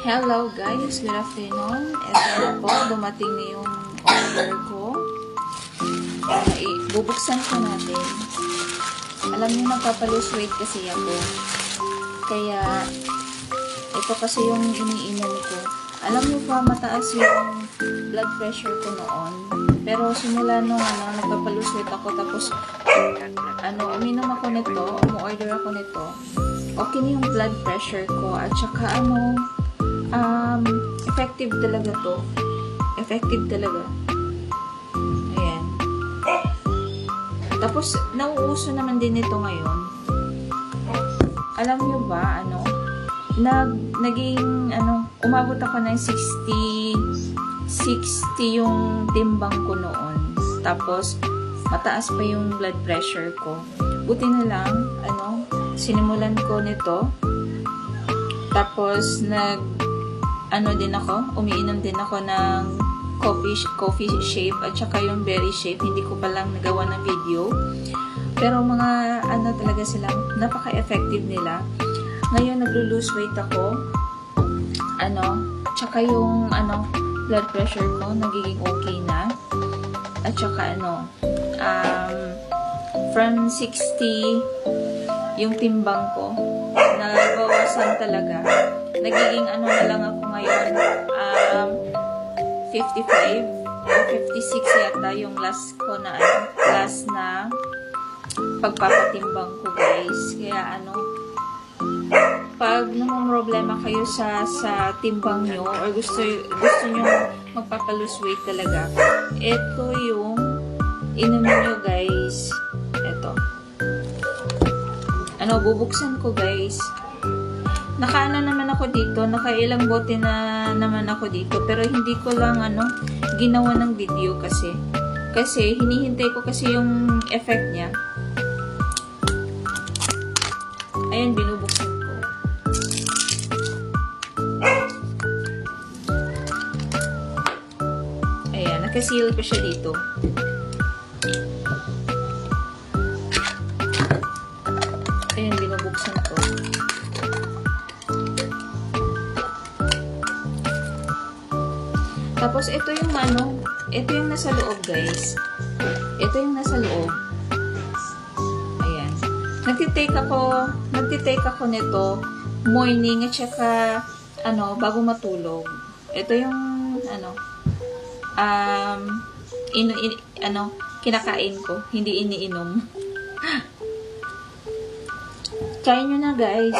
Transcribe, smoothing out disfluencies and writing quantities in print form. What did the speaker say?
Hello guys, good afternoon. Ito na po, dumating na yung order ko. Bubuksan ko natin. Alam niyo, nagpapalose weight kasi ako. Kaya, ito kasi yung iniinom ko. Alam niyo pa, mataas yung blood pressure ko noon. Pero simula nung nagpapalose weight ako, tapos uminom ako nito, umu-order ako nito. Okay na yung blood pressure ko. At saka effective talaga to. Effective talaga. Ayan. Tapos, nauuso naman din ito ngayon. Alam nyo ba, umabot ako ng 60 yung timbang ko noon. Tapos, mataas pa yung blood pressure ko. Buti na lang, sinimulan ko nito. Tapos, umiinom din ako ng coffee shape at saka yung berry shape. Hindi ko pa lang nagawa ng video. Pero mga talaga silang napaka-effective nila. Ngayon, naglo-lose weight ako. Tsaka yung blood pressure ko nagiging okay na. At saka from 60 yung timbang ko, nabawasan talaga. Nagiging na lang ako ngayon, 55 or 56 yata yung last na pagpapatimbang ko, guys. Kaya pag problema kayo sa timbang nyo or gusto nyo magpapalose weight talaga, ito yung inumin nyo, guys. Ito. Bubuksan ko, guys. Naman ako dito, nakailang bote na naman ako dito, pero hindi ko lang ginawa ng video kasi hinihintay ko kasi yung effect niya. Ayan, binubuksan ko. Ayan, nakaseal pa siya dito. Ayan, binubuksan ko. Tapos, ito yung nasa loob, guys. Ito yung nasa loob. Ayan. Nagtitake ako nito morning at saka, bago matulog. Ito yung, kinakain ko. Hindi iniinom. Try nyo na, guys.